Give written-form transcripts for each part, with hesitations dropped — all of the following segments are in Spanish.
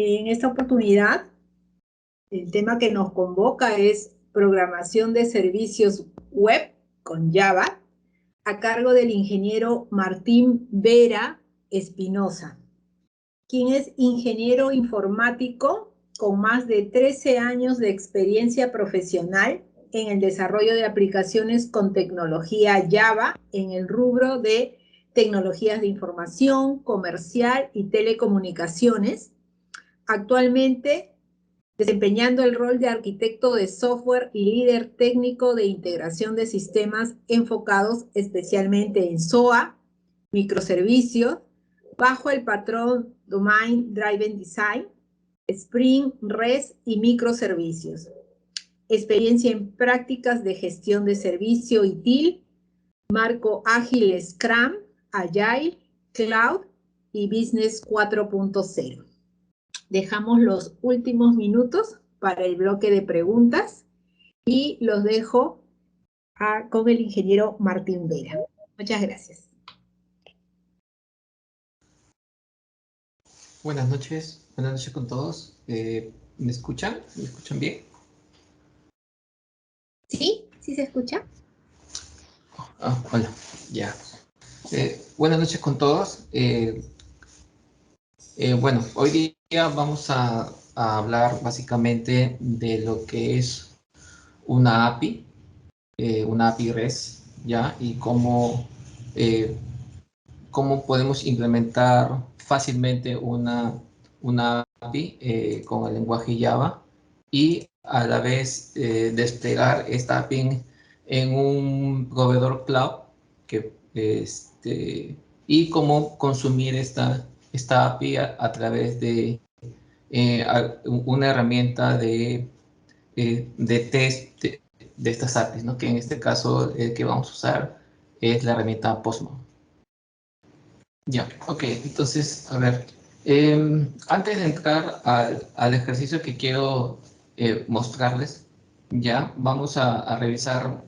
En esta oportunidad, el tema que nos convoca es programación de servicios web con Java, a cargo del ingeniero Martín Vera Espinosa, quien es ingeniero informático con más de 13 años de experiencia profesional en el desarrollo de aplicaciones con tecnología Java en el rubro de tecnologías de información, comercial y telecomunicaciones. Actualmente desempeñando el rol de arquitecto de software y líder técnico de integración de sistemas enfocados especialmente en SOA, microservicios, bajo el patrón Domain Driven Design, Spring, REST y microservicios. Experiencia en prácticas de gestión de servicio y TIL, marco ágil Scrum, Agile, Cloud y Business 4.0. Dejamos los últimos minutos para el bloque de preguntas y los dejo con el ingeniero Martín Vera. Muchas gracias. Buenas noches con todos. ¿Me escuchan? ¿Me escuchan bien? ¿Sí? ¿Sí se escucha? Hola, ya. Buenas noches con todos. Bueno, hoy día vamos a hablar básicamente de lo que es una API REST, ¿ya? Y cómo podemos implementar fácilmente una API con el lenguaje Java y a la vez desplegar esta API en un proveedor cloud y cómo consumir esta API a través de una herramienta de test de estas APIs, ¿no? Que en este caso que vamos a usar es la herramienta Postman. Ya, ok, entonces, a ver, antes de entrar al ejercicio que quiero mostrarles, ya, vamos a revisar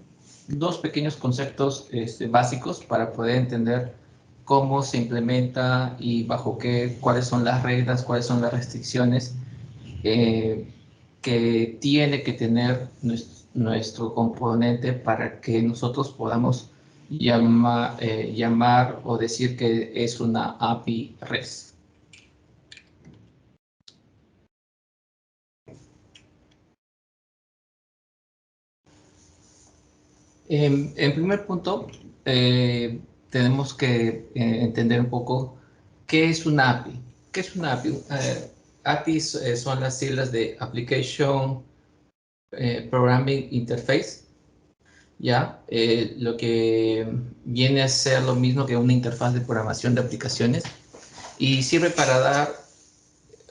dos pequeños conceptos básicos para poder entender cómo se implementa y bajo cuáles son las reglas, cuáles son las restricciones que tiene que tener nuestro componente para que nosotros podamos llamar o decir que es una API REST. En primer punto, tenemos que entender un poco qué es una API. ¿Qué es una API? APIs son las siglas de Application Programming Interface, ¿ya? Lo que viene a ser lo mismo que una interfaz de programación de aplicaciones y sirve para dar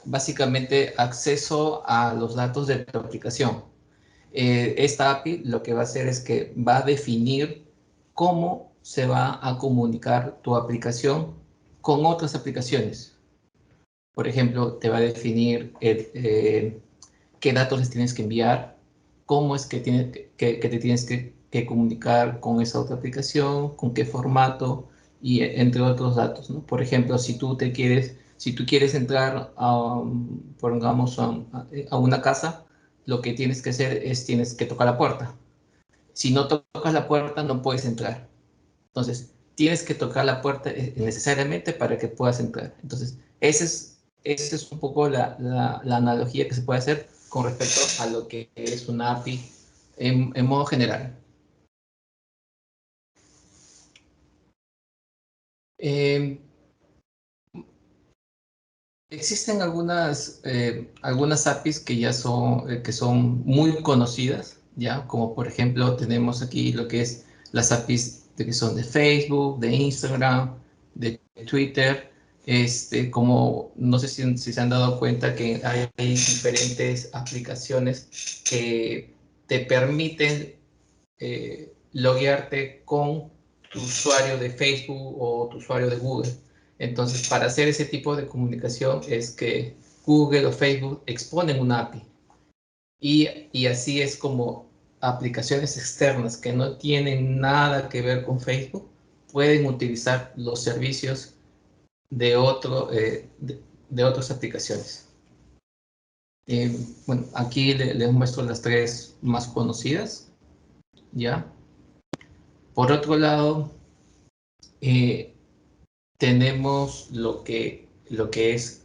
básicamente acceso a los datos de tu aplicación. Esta API lo que va a hacer es que va a definir cómo se va a comunicar tu aplicación con otras aplicaciones. Por ejemplo, te va a definir qué datos les tienes que enviar, cómo es que te tienes que comunicar con esa otra aplicación, con qué formato, y entre otros datos, ¿no? Por ejemplo, si tú quieres entrar pongamos, a una casa, lo que tienes que hacer es tienes que tocar la puerta. Si no tocas la puerta, no puedes entrar. Entonces, tienes que tocar la puerta necesariamente para que puedas entrar. Entonces, esa es un poco la analogía que se puede hacer con respecto a lo que es una API en modo general. Existen algunas APIs que ya son muy conocidas, ¿ya? Como por ejemplo tenemos aquí lo que es las APIs que son de Facebook, de Instagram, de Twitter. Como no sé si se han dado cuenta que hay diferentes aplicaciones que te permiten loguearte con tu usuario de Facebook o tu usuario de Google. Entonces, para hacer ese tipo de comunicación es que Google o Facebook exponen una API. Y así es como aplicaciones externas que no tienen nada que ver con Facebook pueden utilizar los servicios de otras aplicaciones. Bueno, aquí les muestro las tres más conocidas, ¿ya? Por otro lado, tenemos lo que es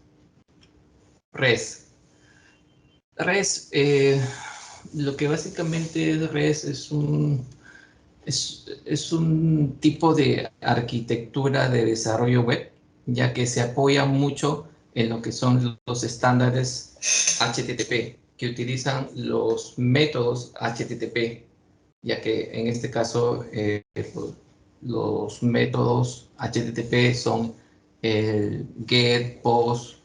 REST. Lo que básicamente es REST es un tipo de arquitectura de desarrollo web, ya que se apoya mucho en lo que son los estándares HTTP, que utilizan los métodos HTTP, ya que en este caso los métodos HTTP son el get, post,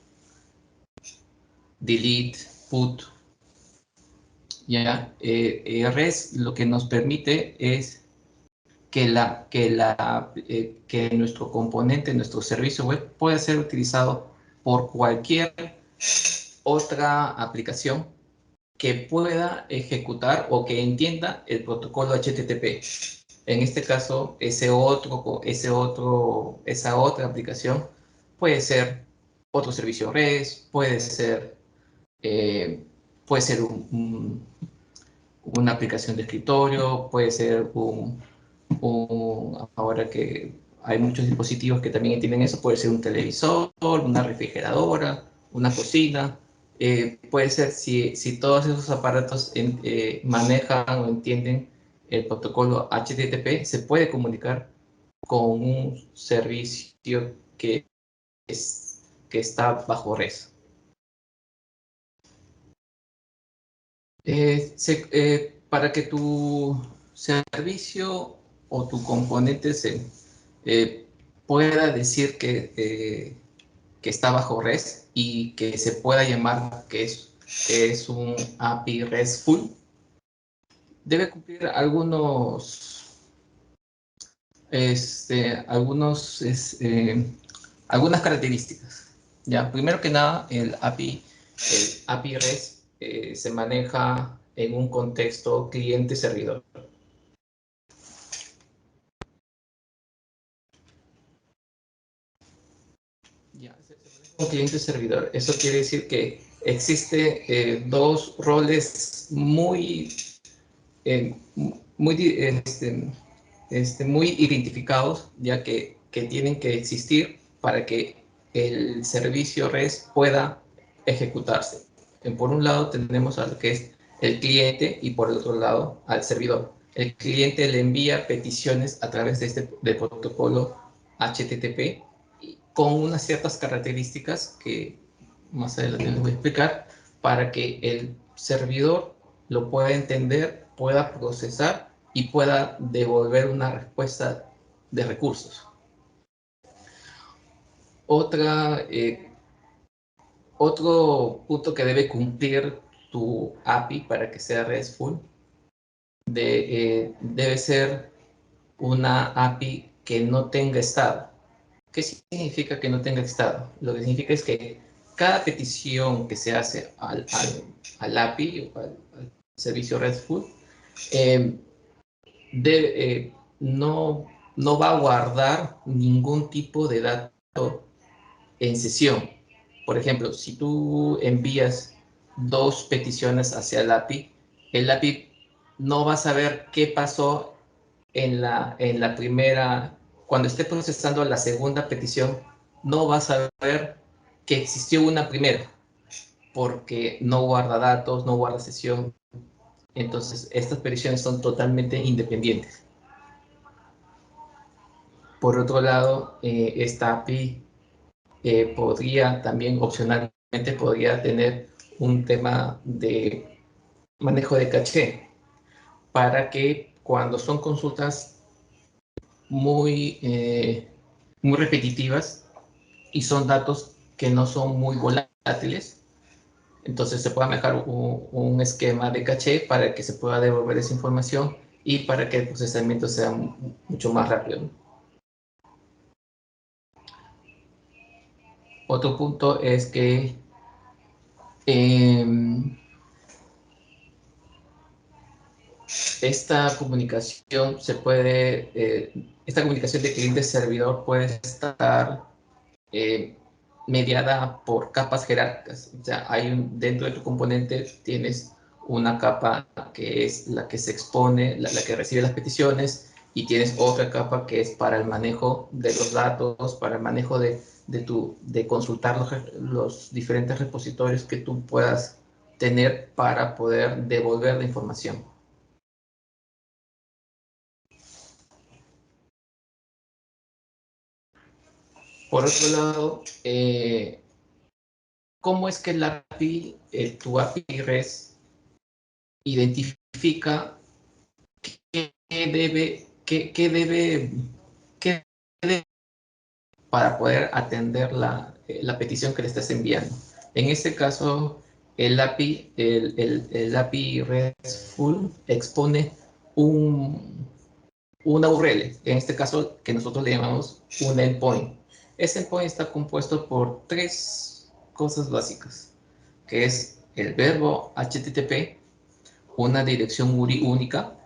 delete, put. Ya, REST lo que nos permite es que nuestro componente, nuestro servicio web pueda ser utilizado por cualquier otra aplicación que pueda ejecutar o que entienda el protocolo HTTP. En este caso, esa otra aplicación puede ser otro servicio REST, eh, puede ser una aplicación de escritorio, puede ser ahora que hay muchos dispositivos que también tienen eso, puede ser un televisor, una refrigeradora, una cocina. Puede ser si todos esos aparatos manejan o entienden el protocolo HTTP, se puede comunicar con un servicio que está bajo REST. Para que tu servicio o tu componente eh, pueda decir que está bajo REST y que se pueda llamar que es un API RESTful, debe cumplir algunas características. Ya, primero que nada, el API REST se maneja en un contexto cliente-servidor. Ya, se maneja un cliente-servidor. Eso quiere decir que existe dos roles eh, muy, muy identificados, ya que tienen que existir para que el servicio REST pueda ejecutarse. Por un lado tenemos a lo que es el cliente y por el otro lado al servidor. El cliente le envía peticiones a través del protocolo HTTP con unas ciertas características que más adelante les voy a explicar para que el servidor lo pueda entender, pueda procesar y pueda devolver una respuesta de recursos. Otro punto que debe cumplir tu API para que sea RESTful debe ser una API que no tenga estado. ¿Qué significa que no tenga estado? Lo que significa es que cada petición que se hace al API o al servicio RESTful eh, no va a guardar ningún tipo de dato en sesión. Por ejemplo, si tú envías dos peticiones hacia el API no va a saber qué pasó en la primera, cuando esté procesando la segunda petición, no va a saber que existió una primera, porque no guarda datos, no guarda sesión. Entonces, estas peticiones son totalmente independientes. Por otro lado, esta API podría también opcionalmente podría tener un tema de manejo de caché para que cuando son consultas muy repetitivas y son datos que no son muy volátiles, entonces se puede manejar un esquema de caché para que se pueda devolver esa información y para que el procesamiento sea mucho más rápido. Otro punto es que esta comunicación esta comunicación de cliente-servidor puede estar mediada por capas jerárquicas. O sea, dentro de tu componente tienes una capa que es la que se expone, la que recibe las peticiones, y tienes otra capa que es para el manejo de los datos, para el manejo de consultar los diferentes repositorios que tú puedas tener para poder devolver la información. Por otro lado, ¿cómo es que tu API REST identifica qué debe para poder atender la petición que le estás enviando? En este caso, el API RESTful expone una URL, en este caso que nosotros le llamamos un endpoint. Ese endpoint está compuesto por tres cosas básicas, que es el verbo HTTP, una dirección URI única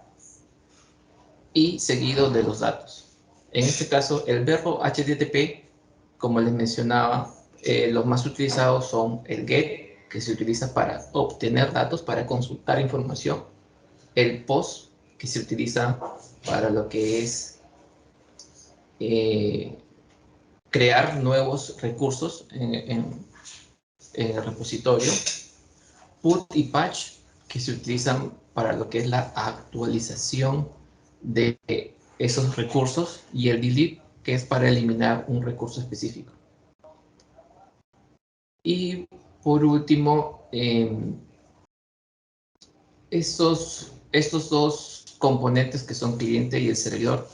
y seguido de los datos. En este caso, el verbo HTTP, como les mencionaba, los más utilizados son el GET, que se utiliza para obtener datos, para consultar información, el POST, que se utiliza para lo que es crear nuevos recursos en el repositorio, put y patch, que se utilizan para lo que es la actualización de esos recursos, y el delete, que es para eliminar un recurso específico. Y por último, estos dos componentes que son cliente y el servidor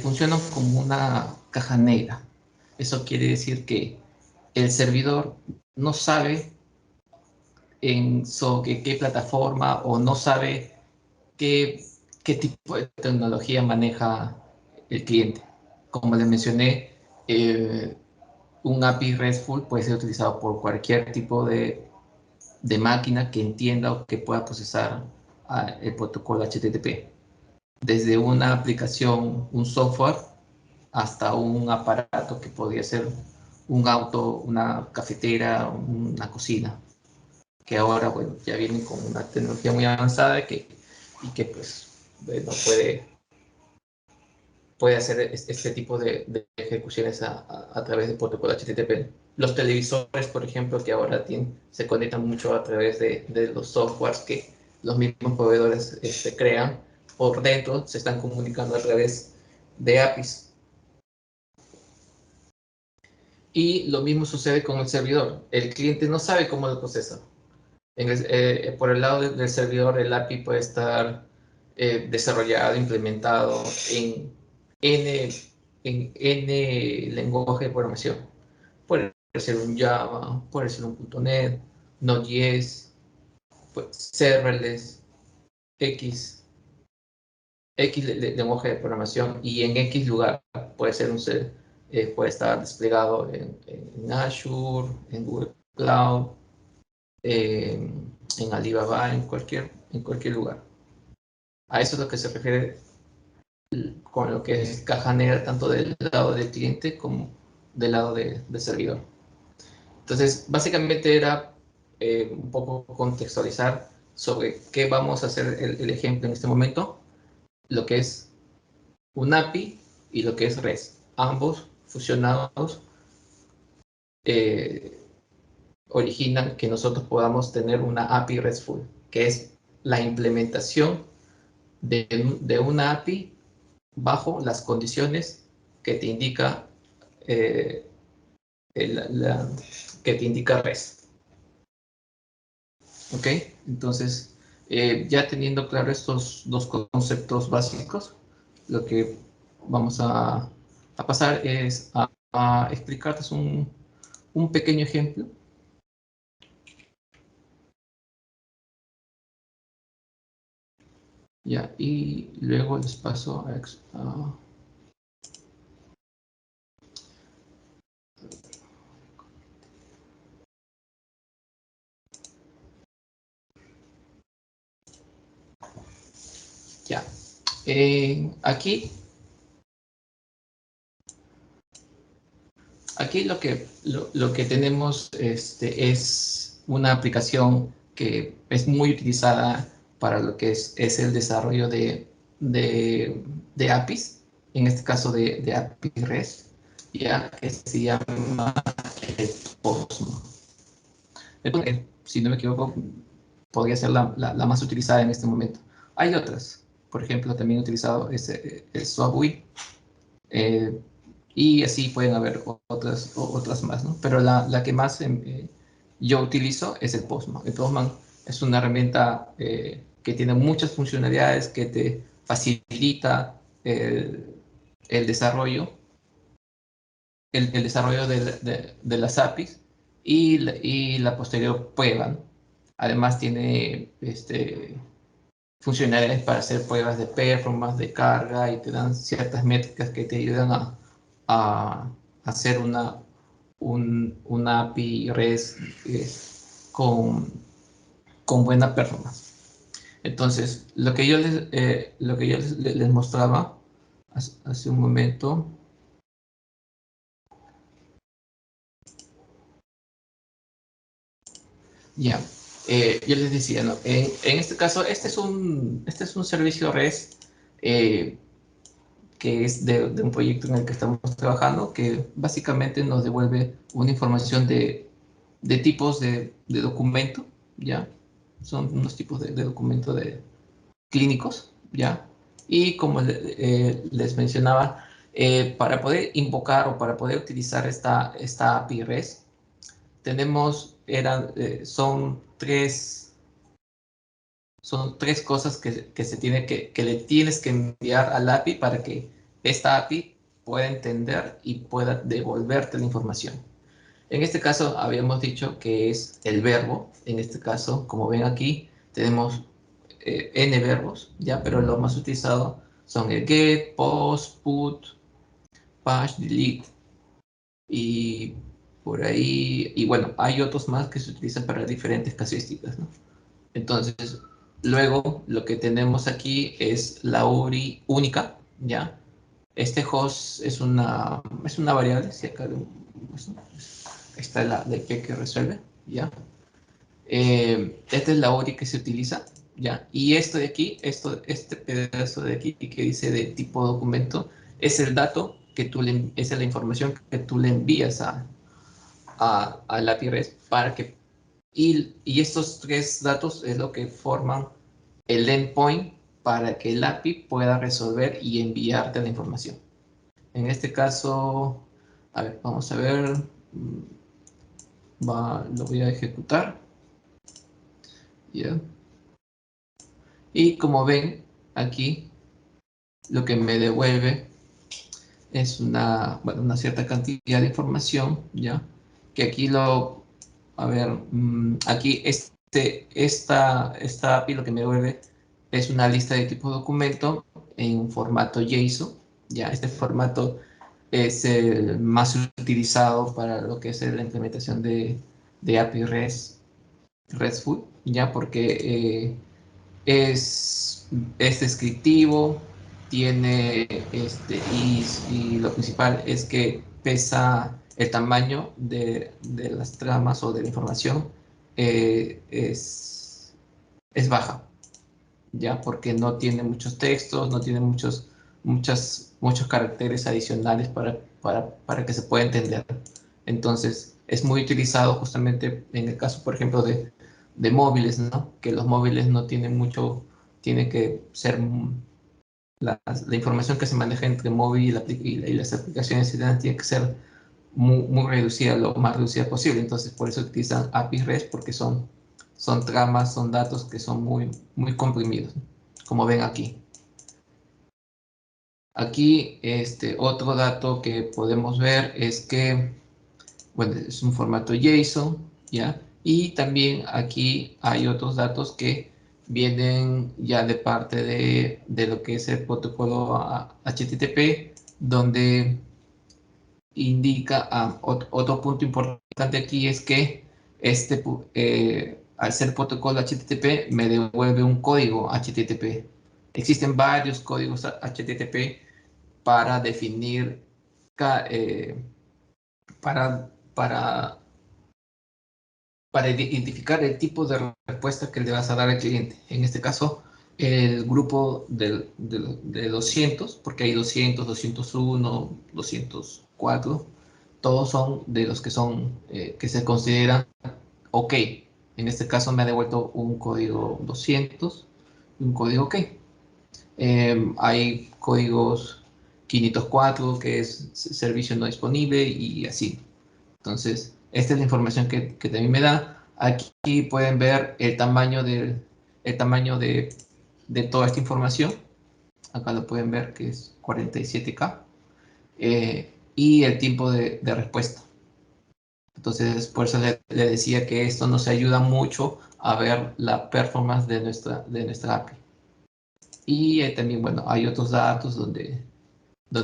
funcionan como una caja negra. Eso quiere decir que el servidor no sabe sobre qué plataforma, o no sabe qué tipo de tecnología maneja el cliente. Como les mencioné, un API RESTful puede ser utilizado por cualquier tipo de máquina que entienda o que pueda procesar el protocolo HTTP. Desde una aplicación, un software, hasta un aparato que podría ser un auto, una cafetera, una cocina, que ahora, bueno, ya vienen con una tecnología muy avanzada y que pues, bueno, puede hacer este tipo de ejecuciones a través del protocolo HTTP. Los televisores, por ejemplo, que ahora se conectan mucho a través de los softwares que los mismos proveedores crean, por dentro se están comunicando a través de APIs. Y lo mismo sucede con el servidor. El cliente no sabe cómo lo procesa. Por el lado del servidor, el API puede estar desarrollado, implementado N, en N lenguaje de programación. Puede ser un Java, puede ser un .NET, Node.js, pues, serverless, X lenguaje de programación, y en X lugar. Puede ser puede estar desplegado en Azure, en Google Cloud, en Alibaba, en cualquier lugar. A eso es lo que se refiere con lo que es caja negra, tanto del lado del cliente como del lado del servidor. Entonces, básicamente era un poco contextualizar sobre qué vamos a hacer el ejemplo en este momento, lo que es un API y lo que es REST. Ambos fusionados eh, originan que nosotros podamos tener una API RESTful, que es la implementación de una API bajo las condiciones que te indica eh, que te indica REST. ¿Ok? Entonces, ya teniendo claro estos dos conceptos básicos, lo que vamos a pasar es a explicarles un pequeño ejemplo. Ya, y luego les paso a ya. Aquí Aquí lo que tenemos es una aplicación que es muy utilizada para lo que es el desarrollo de APIs, en este caso de API REST, ya que se llama el Postman. Si no me equivoco, podría ser la más utilizada en este momento. Hay otras, por ejemplo, también he utilizado el Swapwheel, y así pueden haber otras más, ¿no? Pero la que más yo utilizo es el Postman. El Postman es una herramienta que tiene muchas funcionalidades, que te facilita el desarrollo, el desarrollo de las APIs y la posterior prueba, ¿no? Además tiene funcionalidades para hacer pruebas de performance, de carga, y te dan ciertas métricas que te ayudan a hacer una API REST con buena performance. Entonces, lo que yo les mostraba hace un momento. Ya, yo les decía, ¿no? En este caso, este es un servicio REST que es de un proyecto en el que estamos trabajando, que básicamente nos devuelve una información de tipos de documento, ¿ya? Son unos tipos de documento clínicos, ¿ya? Y como les mencionaba, para poder invocar o para poder utilizar esta API REST, son tres cosas que le tienes que enviar al API para que esta API pueda entender y pueda devolverte la información. En este caso habíamos dicho que es el verbo. En este caso, como ven aquí, tenemos n verbos, ya, pero los más utilizados son el get, post, put, push, delete, y por ahí, y bueno, hay otros más que se utilizan para diferentes casuísticas, ¿no? Entonces, luego lo que tenemos aquí es la URI única, ¿ya? Este host es una variable, si acá está la IP que resuelve, ¿ya? Esta es la URI que se utiliza, ¿ya? Y esto de aquí, este pedazo de aquí que dice de tipo documento, es el dato es la información que tú le envías al API REST para que, y estos tres datos es lo que forman el endpoint para que el API pueda resolver y enviarte la información. En este caso, a ver, vamos a ver, lo voy a ejecutar, ¿ya? Y como ven, aquí lo que me devuelve es una cierta cantidad de información, ¿ya? Que aquí a ver, aquí esta API lo que me devuelve es una lista de tipo documento en un formato JSON, ¿ya? Este formato es el más utilizado para lo que es la implementación de API RESTful, ¿ya? Porque es descriptivo, y lo principal es que pesa el tamaño de las tramas o de la información, es baja, ya, porque no tiene muchos textos, no tiene muchos caracteres adicionales para que se pueda entender. Entonces, es muy utilizado justamente en el caso, por ejemplo, de móviles, ¿no? Que los móviles no tienen mucho, tiene que ser, la información que se maneja entre móvil y las aplicaciones tiene que ser muy reducida, lo más reducida posible. Entonces, por eso utilizan APIs REST, porque son tramas, son datos que son muy comprimidos, ¿no? Como ven aquí. Aquí, otro dato que podemos ver es que, bueno, es un formato JSON, ¿ya? Y también aquí hay otros datos que vienen ya de parte de lo que es el protocolo HTTP, donde indica, otro punto importante aquí es que al ser protocolo HTTP me devuelve un código HTTP. Existen varios códigos HTTP para definir para, para, para identificar el tipo de respuesta que le vas a dar al cliente. En este caso, el grupo de 200, porque hay 200, 201, 204, todos son de los que son, que se consideran OK. En este caso me ha devuelto un código 200 y un código OK. Hay códigos 504, que es servicio no disponible, y así. Entonces, esta es la información que también me da. Aquí pueden ver el tamaño de toda esta información. Acá lo pueden ver, que es 47K. Y el tiempo de respuesta. Entonces, por eso le decía que esto nos ayuda mucho a ver la performance de nuestra API. Y también, bueno, hay otros datos donde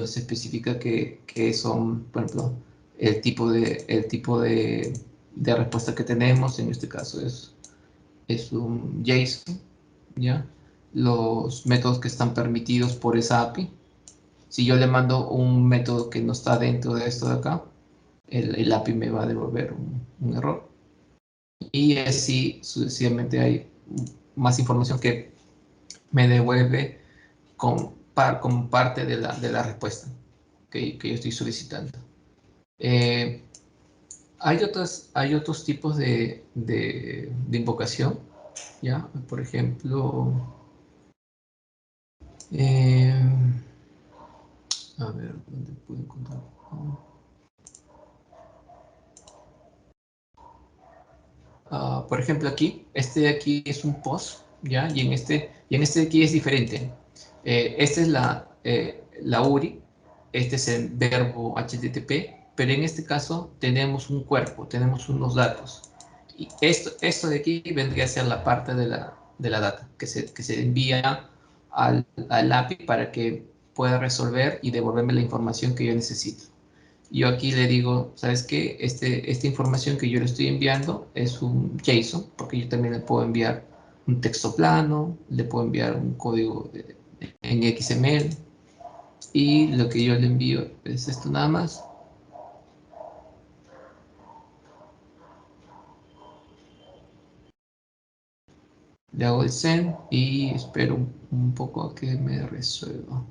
se especifica que son, por ejemplo, el tipo de respuesta que tenemos. En este caso es un JSON, ¿ya? Los métodos que están permitidos por esa API. Si yo le mando un método que no está dentro de esto de acá, el API me va a devolver un error. Y así sucesivamente hay más información que me devuelve como parte de la respuesta que yo estoy solicitando. Hay otros tipos de invocación, ¿ya? Por ejemplo, a ver, ¿dónde puedo encontrar? Por ejemplo, aquí, este de aquí es un post, ¿ya? Y en este de aquí es diferente. Esta es la URI, este es el verbo HTTP, pero en este caso tenemos un cuerpo, tenemos unos datos. Y esto de aquí vendría a ser la parte de la data, que se envía al API para que pueda resolver y devolverme la información que yo necesito. Yo aquí le digo, ¿sabes qué? Esta información que yo le estoy enviando es un JSON, porque yo también le puedo enviar un texto plano, le puedo enviar un código en XML, y lo que yo le envío es esto nada más. Le hago el send y espero un poco a que me resuelva.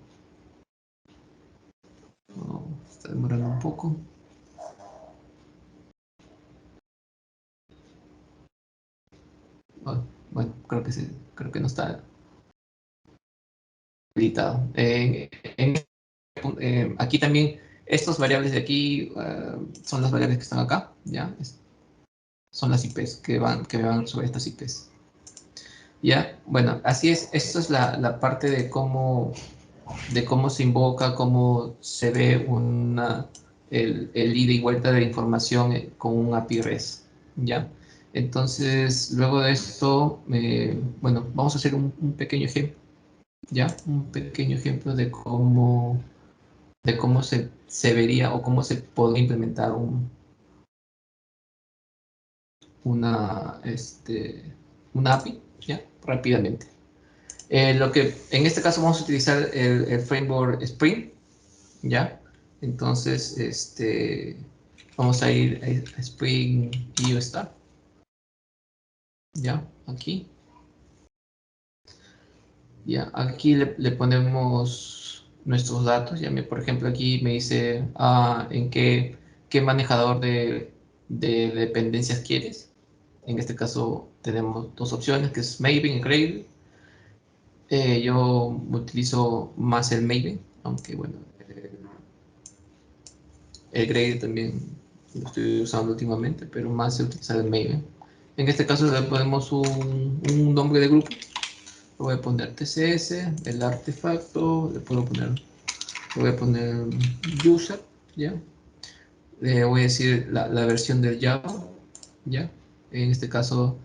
Oh, está demorando un poco. Oh, bueno, creo que no está habilitado. Aquí también, estas variables de aquí son las variables que están acá, ¿ya? Son las IPs que van sobre estas IPs. ¿Ya? Bueno, así es. Esto es la parte de cómo se invoca, cómo se ve el ida y vuelta de la información con un API REST, ¿ya? Entonces, luego de esto, bueno, vamos a hacer un pequeño ejemplo, ¿ya? Un pequeño ejemplo de cómo se vería o cómo se podría implementar una API, ¿ya? Rápidamente. En este caso vamos a utilizar el framework Spring, ¿ya? Entonces, vamos a ir a Spring y Start, ¿ya? Aquí. Ya, aquí le ponemos nuestros datos. Ya por ejemplo, aquí me dice en qué manejador de dependencias quieres. En este caso tenemos dos opciones, que es Maven y Gradle. Yo utilizo más el Maven, aunque bueno, el Gradle también lo estoy usando últimamente, pero más se utiliza el Maven. En este caso le ponemos un nombre de grupo. Le voy a poner TCS, el artefacto, le voy a poner user, ¿ya? Le voy a decir la versión del Java, ¿ya? En este caso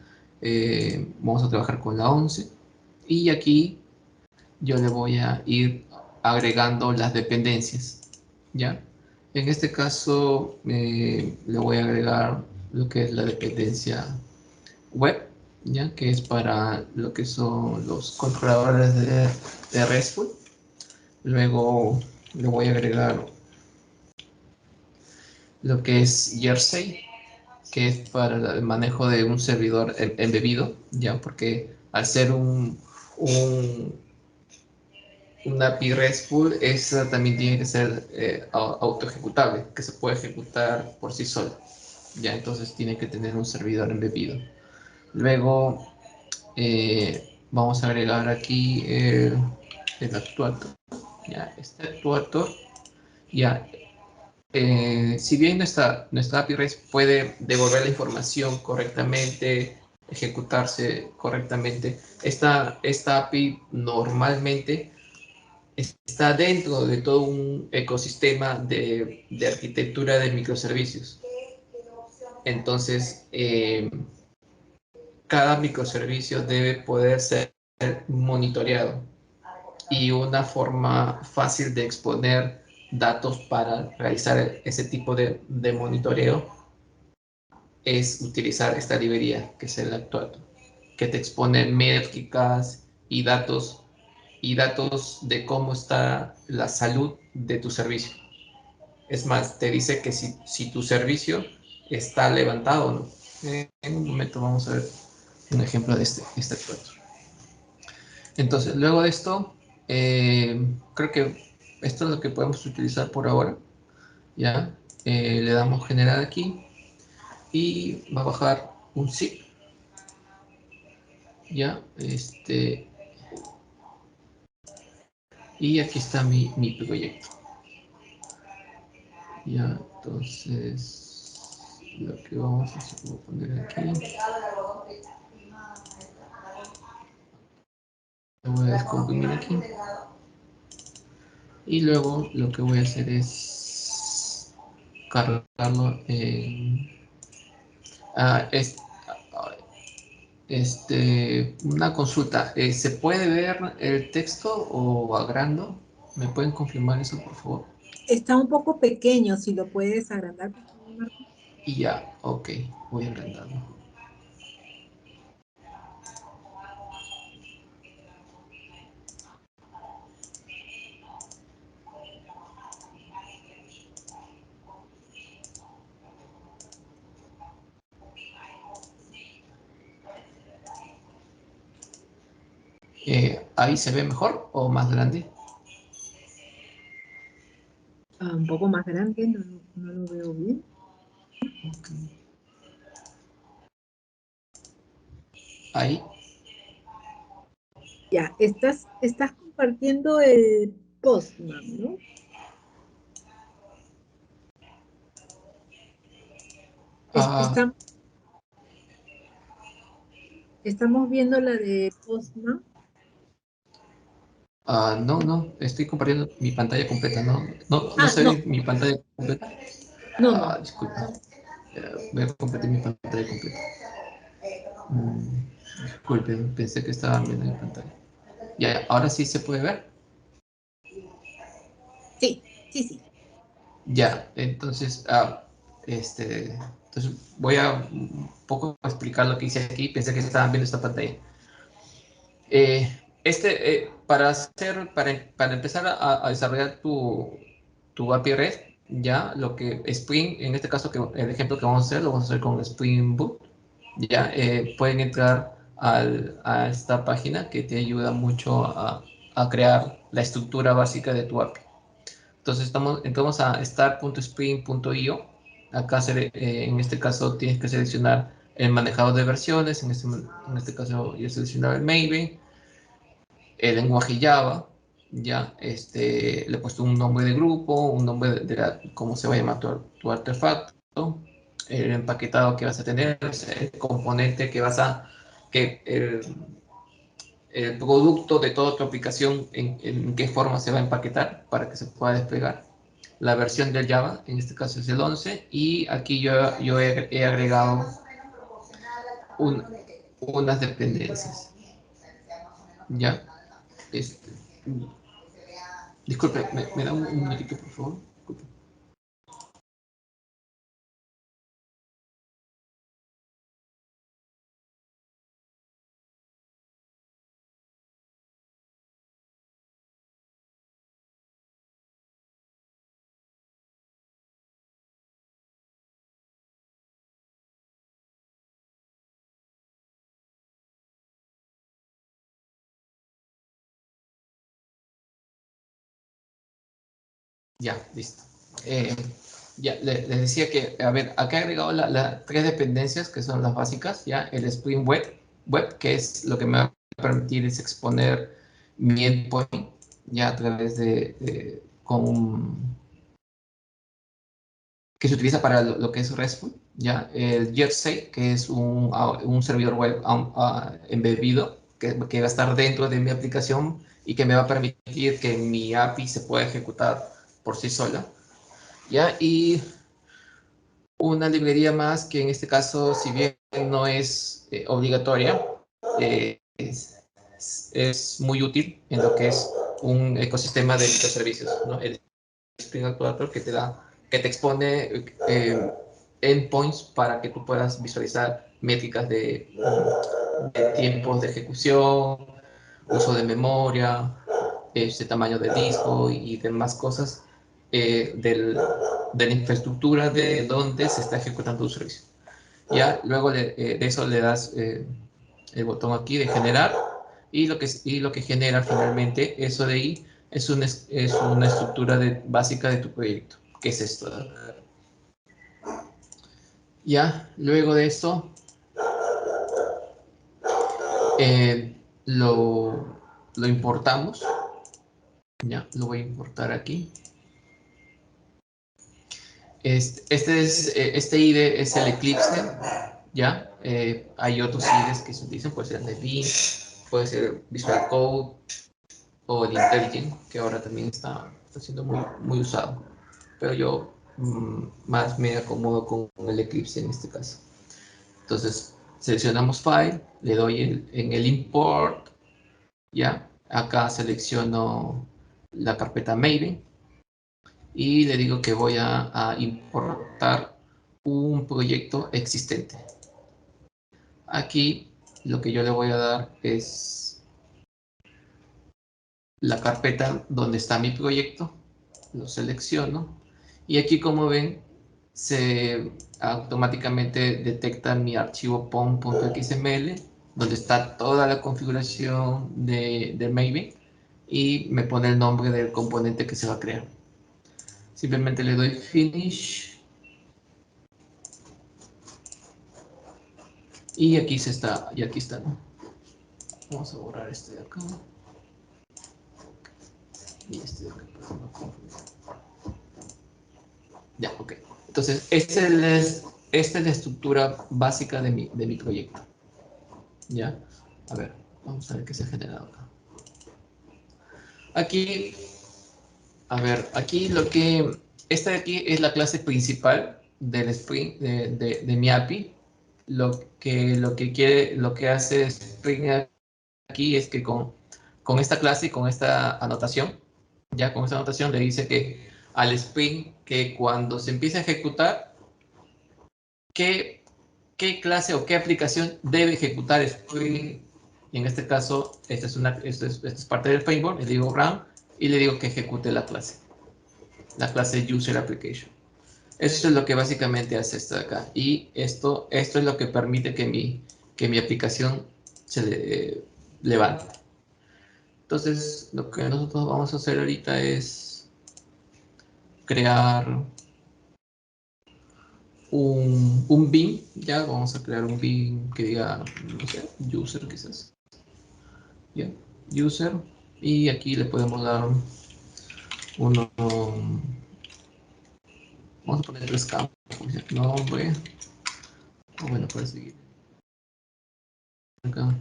vamos a trabajar con la 11. Y aquí yo le voy a ir agregando las dependencias, ¿ya? En este caso le voy a agregar lo que es la dependencia web, ¿ya? Que es para lo que son los controladores de RESTful. Luego le voy a agregar lo que es Jersey, que es para el manejo de un servidor embebido, ya, porque al ser un API RESTful, esa también tiene que ser auto-ejecutable, que se puede ejecutar por sí sola. Ya, entonces tiene que tener un servidor embebido. Luego vamos a agregar aquí el actuator. Ya, este actuator, ya, si bien nuestra API REST puede devolver la información correctamente, ejecutarse correctamente, esta API normalmente está dentro de todo un ecosistema de arquitectura de microservicios. Entonces, cada microservicio debe poder ser monitoreado y una forma fácil de exponer datos para realizar ese tipo de monitoreo es utilizar esta librería que es el Actuator, que te expone métricas y datos de cómo está la salud de tu servicio. Es más, te dice que si tu servicio está levantado o no. En un momento vamos a ver un ejemplo de este Actuator. Entonces, luego de esto, creo que esto es lo que podemos utilizar por ahora. Ya, le damos generar aquí y va a bajar un zip. Ya, y aquí está mi proyecto. Ya, entonces, lo que vamos a hacer, voy a poner aquí. Lo voy a descomprimir aquí. Y luego lo que voy a hacer es cargarlo en una consulta. ¿Se puede ver el texto o agrando? ¿Me pueden confirmar eso, por favor? Está un poco pequeño, si lo puedes agrandar, por favor, Martín. Y ya, ok, voy a agrandarlo. ¿Ahí se ve mejor o más grande? Un poco más grande, no lo veo bien. Okay. Ahí. Ya, estás compartiendo el Postman, ¿no? Es- Ah, está- Estamos viendo la de Postman. no, estoy compartiendo mi pantalla completa, no Ah, se no, ve mi pantalla completa. no. Disculpa. Voy a compartir mi pantalla completa. Mm, disculpe, pensé que estaba viendo mi pantalla. Ya, ahora sí se puede ver. Sí, sí, sí. Ya, entonces, entonces voy a un poco explicar lo que hice aquí. Pensé que estaban viendo esta pantalla. Para empezar a desarrollar tu API REST, ya, lo que Spring, en este caso, el ejemplo que vamos a hacer, lo vamos a hacer con Spring Boot. Ya, pueden entrar a esta página que te ayuda mucho a crear la estructura básica de tu API. Entonces, entramos a start.spring.io. Acá, en este caso, tienes que seleccionar el manejador de versiones. En este caso, yo seleccionaba el Maven, el lenguaje Java. Ya, le he puesto un nombre de grupo, un nombre cómo se va a llamar tu artefacto, el empaquetado que vas a tener, el componente que el producto de toda tu aplicación, en qué forma se va a empaquetar para que se pueda desplegar. La versión del Java, en este caso es el 11, y aquí yo he agregado un, unas dependencias. ¿Ya? Este, disculpe, ¿me da un minutito, por favor? Disculpe. Ya, listo. Ya, les decía que, a ver, acá he agregado las tres dependencias que son las básicas, ya, el Spring Web, que es lo que me va a permitir es exponer mi endpoint, ya a través que se utiliza para lo que es RESTful, ya, el Jersey, que es un servidor web embebido, que va a estar dentro de mi aplicación y que me va a permitir que mi API se pueda ejecutar por sí sola, ya, y una librería más que en este caso, si bien no es obligatoria, es muy útil en lo que es un ecosistema de microservicios, ¿no? El Spring Actuator que te expone endpoints para que tú puedas visualizar métricas de tiempos de ejecución, uso de memoria, tamaño de disco y demás cosas de la infraestructura de donde se está ejecutando tu servicio. Ya, luego de eso le das el botón aquí de generar y lo que genera finalmente eso de ahí es una estructura básica de tu proyecto, que es esto. Ya, luego de esto eh, lo importamos. Ya, lo voy a importar aquí. Este IDE es el Eclipse, ¿ya? Hay otros IDEs que se utilizan, puede ser el Nevin, puede ser Visual Code o el IntelliJ, que ahora también está siendo muy usado. Pero yo más me acomodo con el Eclipse en este caso. Entonces, seleccionamos File, le doy en el Import, ¿ya? Acá selecciono la carpeta Maven y le digo que voy a importar un proyecto existente. Aquí lo que yo le voy a dar es la carpeta donde está mi proyecto, lo selecciono y aquí, como ven, se automáticamente detecta mi archivo pom.xml donde está toda la configuración de Maven y me pone el nombre del componente que se va a crear. Simplemente le doy Finish y aquí está, ¿no? Vamos a borrar este de acá y este de acá para no confundir. Ya, ok. Entonces, esta es la estructura básica de mi proyecto. ¿Ya? A ver, vamos a ver qué se ha generado acá. Aquí, a ver, esta de aquí es la clase principal del Spring, de mi API. Lo que hace Spring aquí es que con esta clase y con esta anotación, ya con esta anotación le dice que al Spring que cuando se empiece a ejecutar, qué clase o qué aplicación debe ejecutar Spring. Y en este caso, esta es parte del framework, le digo run y le digo que ejecute la clase user application. Eso es lo que básicamente hace esto de acá. Y esto es lo que permite que mi aplicación se levante. Entonces, lo que nosotros vamos a hacer ahorita es crear un bin, ya vamos a crear un bin que diga, no sé, user quizás. Ya, user, y aquí le podemos dar uno, vamos a poner 3 campos, nombre, o bueno, puede seguir acá.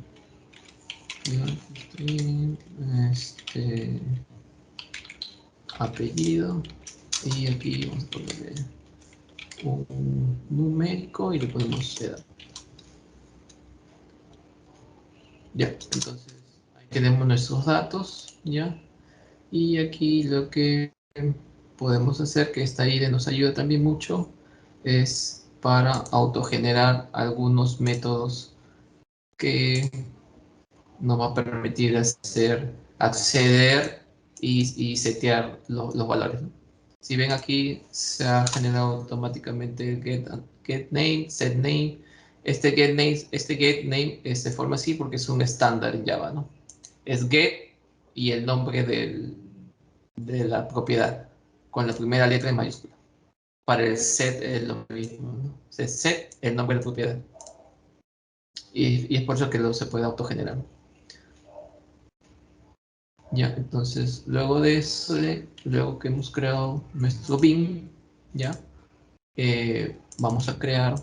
Apellido, y aquí vamos a ponerle un numérico y le podemos edad. Ya, entonces ahí tenemos nuestros datos, ya. Y aquí lo que podemos hacer, que esta IDE nos ayuda también mucho, es para autogenerar algunos métodos que nos va a permitir acceder y setear los valores, ¿no? Si ven aquí, se ha generado automáticamente get name, set name. Get name se forma así porque es un estándar en Java, ¿no? Es get y el nombre de la propiedad. con la primera letra en mayúscula. Para el set es lo mismo, ¿no? Set, el nombre de la propiedad. Y es por eso que luego se puede autogenerar. Ya, entonces, luego de eso, luego que hemos creado nuestro bin, ya, vamos a crear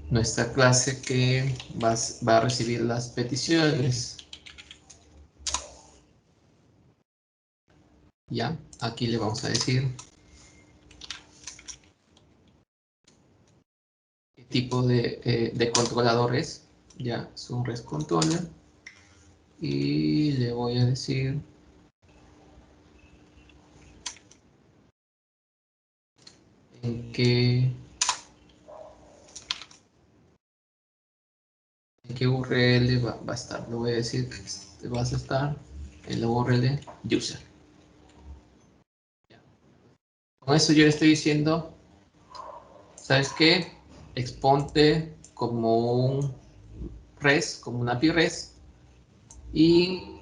nuestra clase que va a recibir las peticiones. Ya, aquí le vamos a decir qué tipo de controlador es. Ya, es un REST controller. Y le voy a decir en qué URL va a estar. Le voy a decir que vas a estar en la URL user. Con eso yo le estoy diciendo, ¿sabes qué? Exponte como un REST, como una API REST y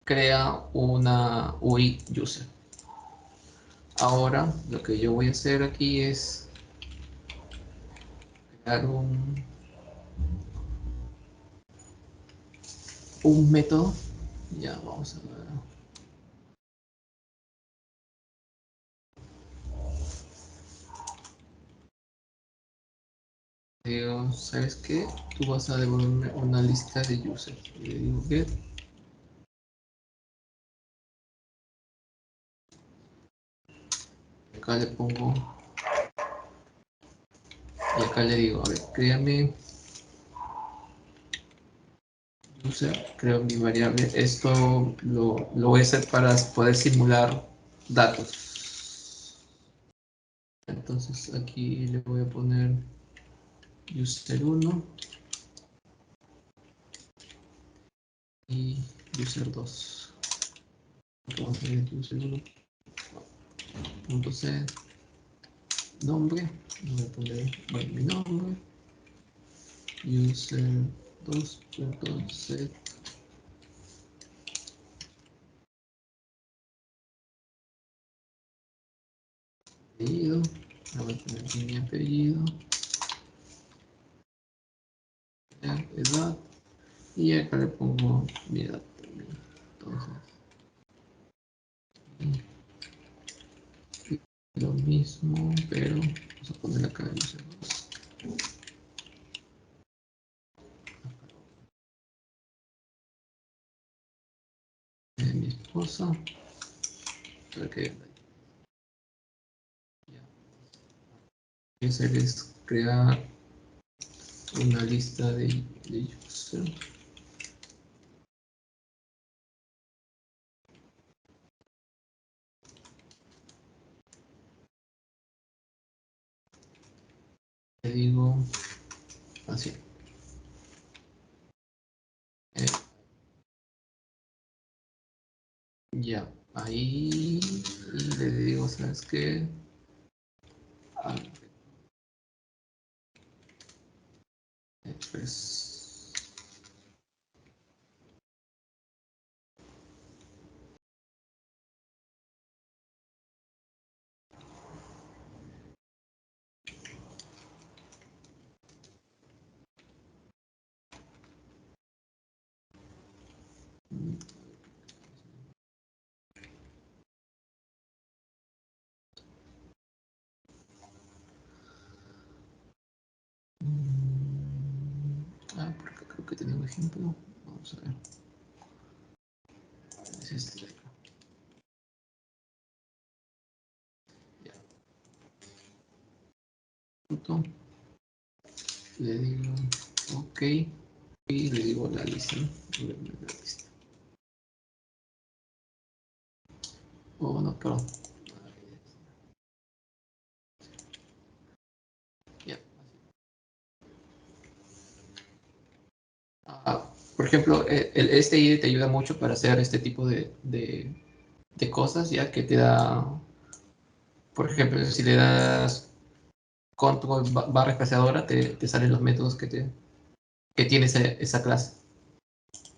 crea una UI user. Ahora lo que yo voy a hacer aquí es crear un método. Ya vamos a ver. Digo, ¿sabes qué? Tú vas a devolverme una lista de users. Y le digo get. Acá le pongo. Y acá le digo, a ver, créame user, creo mi variable. Esto lo voy a hacer para poder simular datos. Entonces aquí le voy a poner user 1 y user 2. Vamos a poner user 1. Punto C, nombre, voy a poner mi nombre, user 2.set apellido, voy a poner mi apellido, edad, y acá le pongo mi edad también. Entonces, lo mismo, pero vamos a poner acá user 2. Mi esposa, para que ya. Voy a hacer es crear una lista de user. Le digo así. Ya, ahí y le digo, ¿sabes qué? Pues, porque creo que tenía un ejemplo. Vamos a ver. Es este de acá. Ya. Punto. Le digo OK y le digo la lista. La lista. Oh, no, perdón. Ya. Por ejemplo, este IDE te ayuda mucho para hacer este tipo de cosas, ya que te da, por ejemplo, si le das control barra espaciadora, te salen los métodos que tiene esa clase.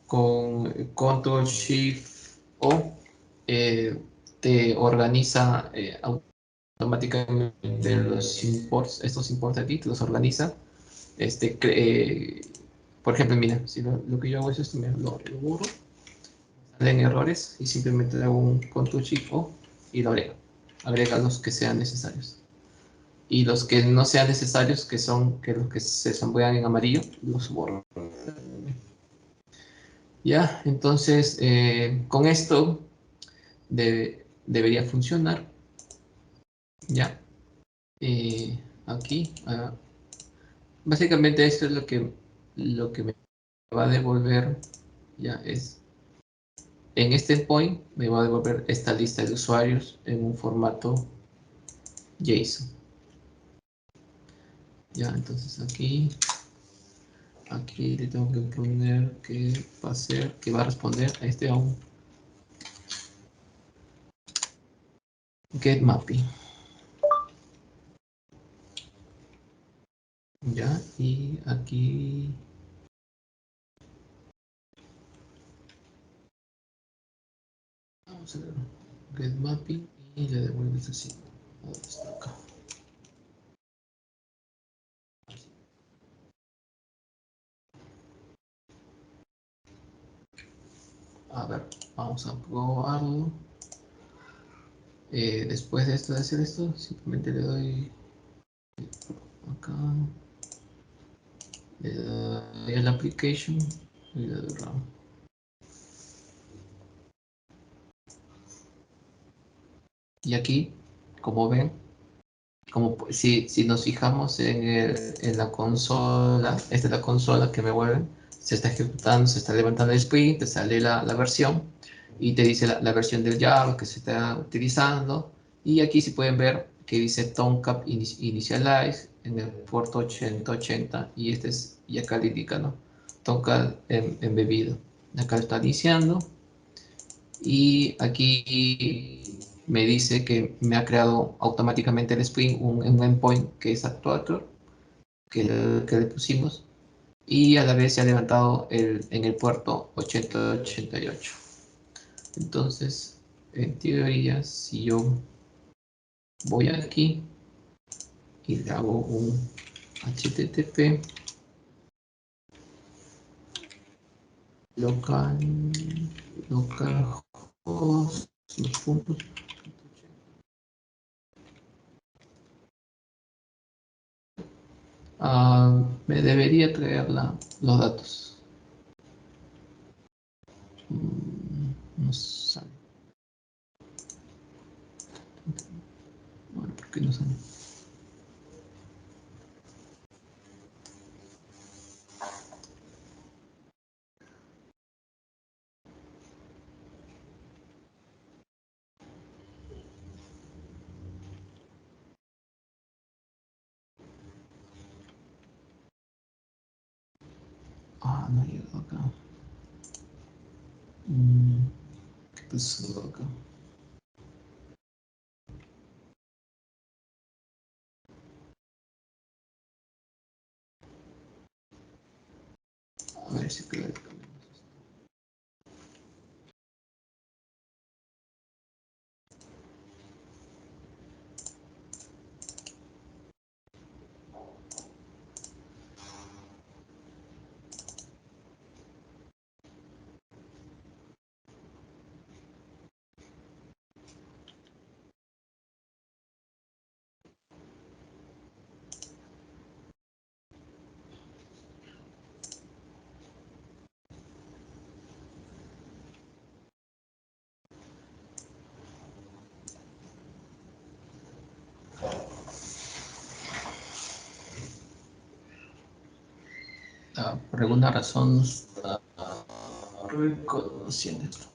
Con control shift o te organiza automáticamente los imports, estos imports de aquí, te los organiza. Por ejemplo, mira, si lo que yo hago es esto, mira, lo borro, salen errores y simplemente hago un control shift O y lo agrego. Agrega los que sean necesarios. Y los que no sean necesarios, que los que se sombrean en amarillo, los borro. Ya, entonces con esto debería funcionar. Ya, aquí, básicamente esto es lo que me va a devolver, ya es, en este point me va a devolver esta lista de usuarios en un formato JSON. Ya, entonces aquí le tengo que poner que va a ser, que va a responder a este a un get mapping. Ya, y aquí vamos a ver get mapping y le devuelves así. ¿Dónde está acá? A ver, vamos a probarlo. Después de esto, de hacer esto, simplemente le doy acá, le doy al application y le doy run. Y aquí, como ven, si nos fijamos en la consola, esta es la consola que me vuelve, se está ejecutando, se está levantando el sprint, te sale la versión y te dice la versión del Java que se está utilizando. Y aquí si pueden ver que dice Tomcat Initialize en el puerto 8080 y y acá le indica, ¿no? Tomcat embebido. Acá está iniciando y aquí me dice que me ha creado automáticamente el Spring un endpoint que es Actuator, que le pusimos, y a la vez se ha levantado en el puerto 8088. Entonces, en teoría, si yo voy aquí y le hago un HTTP local, localhost, los puntos, me debería traer los datos. No sale. Bueno, ¿por qué no sale? No ha llegado acá. ¿Qué pasó acá? A ver si queda el camino. Por alguna razón no está reconociendo esto.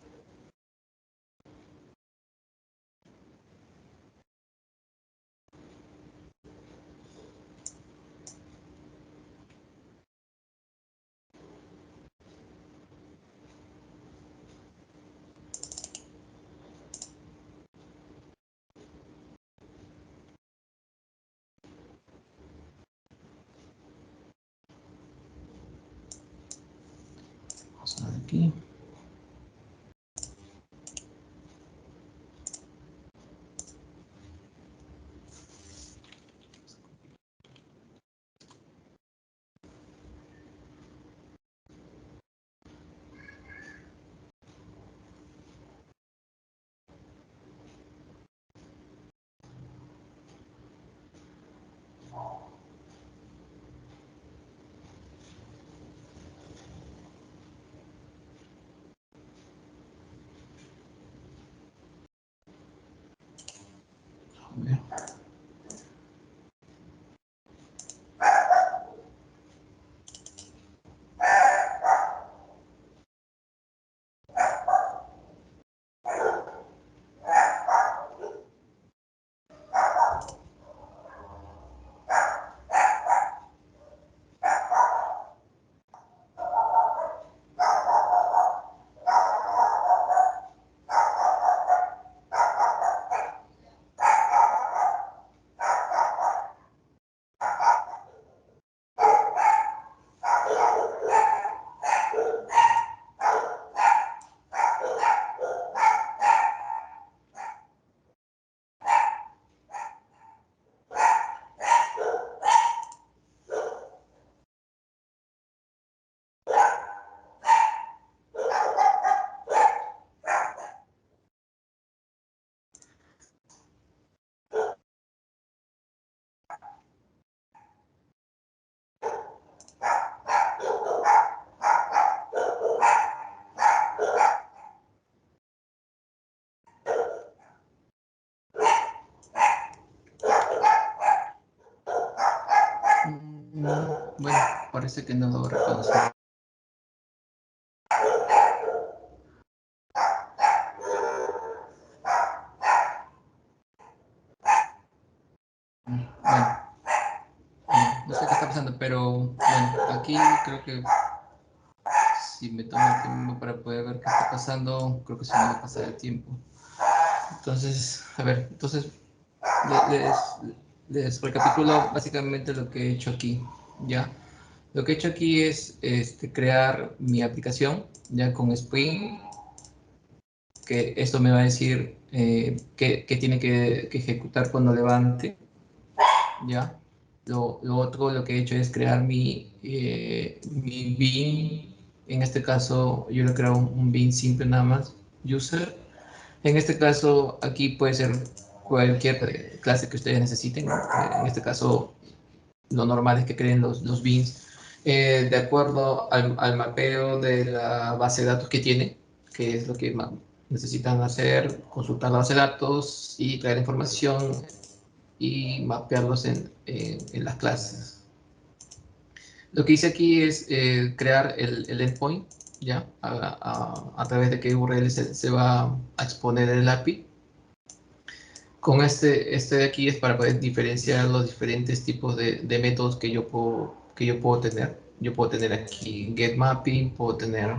Vamos a ver aquí. Bueno, parece que no lo reconoce. Bueno, no sé qué está pasando, pero bueno, aquí creo que si me tomo el tiempo para poder ver qué está pasando, creo que se me va a pasar el tiempo. Entonces, a ver, entonces les, les recapitulo básicamente lo que he hecho aquí, ¿ya? Lo que he hecho aquí es crear mi aplicación, ya con Spring, que esto me va a decir qué tiene que ejecutar cuando levante, ¿ya? Lo otro, lo que he hecho es crear mi bin. En este caso, yo le creo un bin simple nada más, user. En este caso, aquí puede ser cualquier clase que ustedes necesiten, ¿no? En este caso, lo normal es que creen los bins de acuerdo al mapeo de la base de datos que tiene, que es lo que necesitan hacer, consultar la base de datos y traer información y mapearlos en las clases. Lo que hice aquí es crear el endpoint, ¿ya? A través de qué URL se va a exponer el API. Con este de aquí es para poder diferenciar los diferentes tipos de métodos que yo puedo tener. Yo puedo tener aquí get mapping, puedo tener...